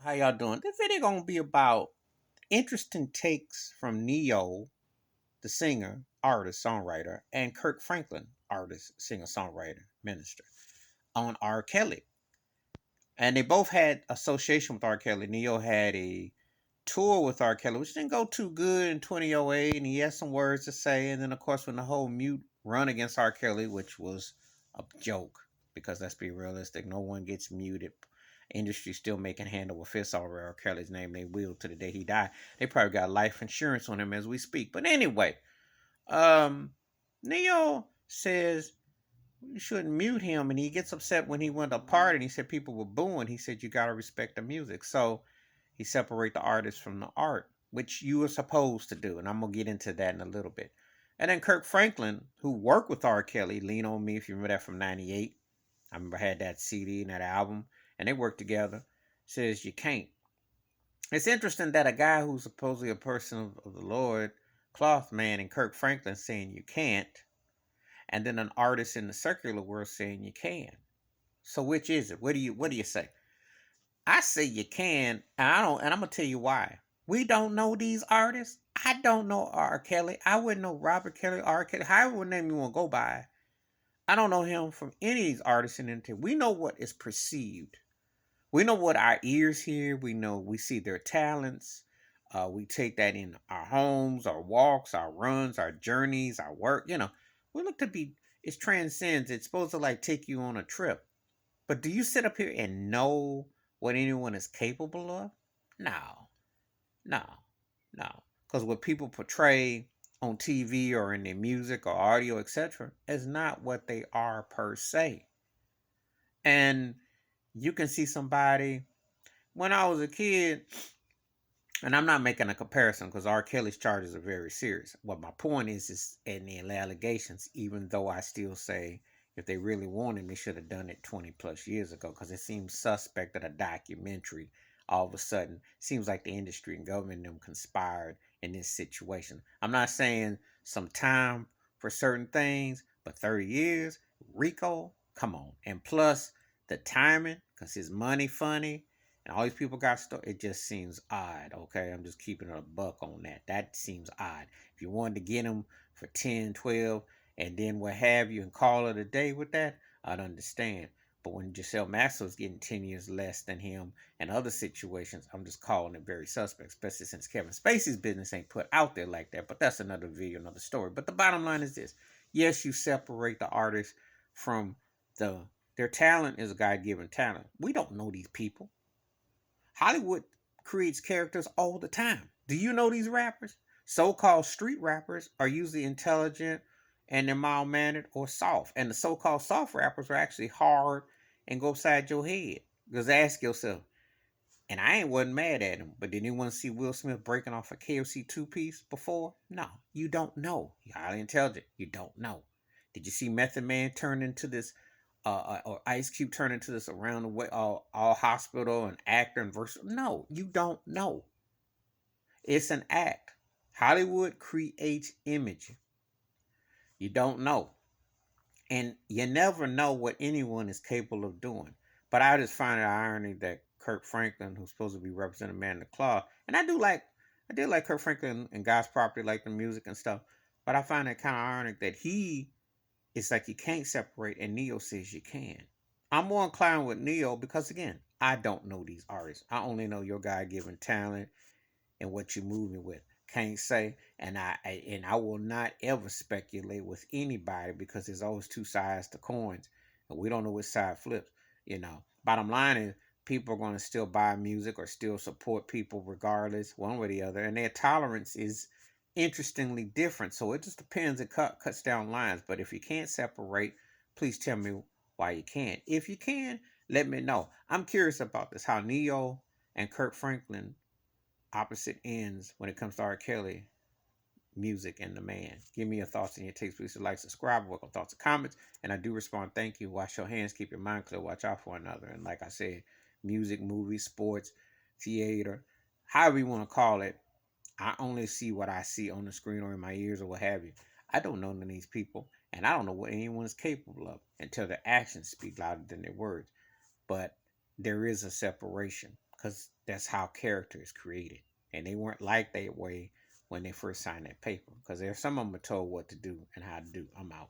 How y'all doing? This video gonna be about interesting takes from Neo, the singer, artist, songwriter, and Kirk Franklin, artist, singer, songwriter, minister, on R. Kelly. And they both had association with R. Kelly. Neo had a tour with R. Kelly, which didn't go too good in 2008, and he had some words to say. And then, of course, when the whole mute run against R. Kelly, which was a joke, because let's be realistic, no one gets muted. Industry still making hand over fist over R. Kelly's name. They will to the day he died. They probably got life insurance on him as we speak. But anyway, Neo says you shouldn't mute him, and he gets upset when he went to a party and he said people were booing. He said you gotta respect the music. So he separate the artist from the art, which you were supposed to do, and I'm gonna get into that in a little bit. And then Kirk Franklin, who worked with R. Kelly, Lean on Me, if you remember that from '98. I remember I had that CD and that album, and they worked together. Says you can't. It's interesting that a guy who's supposedly a person of the Lord, cloth man, and Kirk Franklin saying you can't, and then an artist in the secular world saying you can. So which is it? What do you say? I say you can, and I don't, and I'm gonna tell you why. We don't know these artists. I don't know R. Kelly. I wouldn't know Robert Kelly, R. Kelly, however name you want to go by. I don't know him from any of these artists in entertainment. We know what is perceived. We know what our ears hear. We know we see their talents. We take that in our homes, our walks, our runs, our journeys, our work. We look to be. It transcends. It's supposed to like take you on a trip. But do you sit up here and know what anyone is capable of? No, no, no. Because what people portray on TV or in their music or audio, etc., is not what they are per se. And you can see somebody. When I was a kid, and I'm not making a comparison because R. Kelly's charges are very serious. What my point is in the allegations, even though I still say if they really wanted, they should have done it 20 plus years ago because it seems suspect that a documentary all of a sudden seems like the industry and government them conspired in this situation. I'm not saying some time for certain things, but 30 years, Rico, come on. And plus the timing, because his money funny, and all these people got stuff. It just seems odd. Okay, I'm just keeping it a buck on that. That seems odd. If you wanted to get him for 10, 12, and then what have you, and call it a day with that, I'd understand. But when Giselle Maxwell's getting 10 years less than him and other situations, I'm just calling it very suspect, especially since Kevin Spacey's business ain't put out there like that. But that's another video, another story. But the bottom line is this. Yes, you separate the artist from their talent is a God-given talent. We don't know these people. Hollywood creates characters all the time. Do you know these rappers? So called street rappers are usually intelligent and they're mild mannered or soft. And the so called soft rappers are actually hard and go upside your head. Because ask yourself, and I ain't wasn't mad at him, but did anyone see Will Smith breaking off a KFC two piece before? No, you don't know. You're highly intelligent. You don't know. Did you see Method Man turn into this or Ice Cube turn into this around the way all hospital and actor and verse? No, you don't know. It's an act. Hollywood creates image. You don't know, and you never know what anyone is capable of doing. But I just find it irony that Kirk Franklin, who's supposed to be representing Man in the Claw, and I did like Kirk Franklin and God's Property, like the music and stuff. But I find it kind of ironic that it's like you can't separate, and Neo says you can. I'm more inclined with Neo because again, I don't know these artists. I only know your guy given talent and what you're moving with. Can't say, and I will not ever speculate with anybody because there's always two sides to coins, and we don't know which side flips. Bottom line is people are going to still buy music or still support people regardless, one way or the other, and their tolerance is interestingly different. So it just depends. It cuts down lines. But if you can't separate, please tell me why you can't. If you can, let me know. I'm curious about this. How Neo and Kirk Franklin opposite ends when it comes to R. Kelly music and the man. Give me your thoughts and your takes. Please like, subscribe, welcome thoughts and comments. And I do respond. Thank you. Wash your hands. Keep your mind clear. Watch out for another. And like I said, music, movies, sports, theater, however you want to call it. I only see what I see on the screen or in my ears or what have you. I don't know none of these people, and I don't know what anyone is capable of until their actions speak louder than their words. But there is a separation. because that's how character is created. And they weren't like that way when they first signed that paper, because there's some of them are told what to do and how to do. I'm out.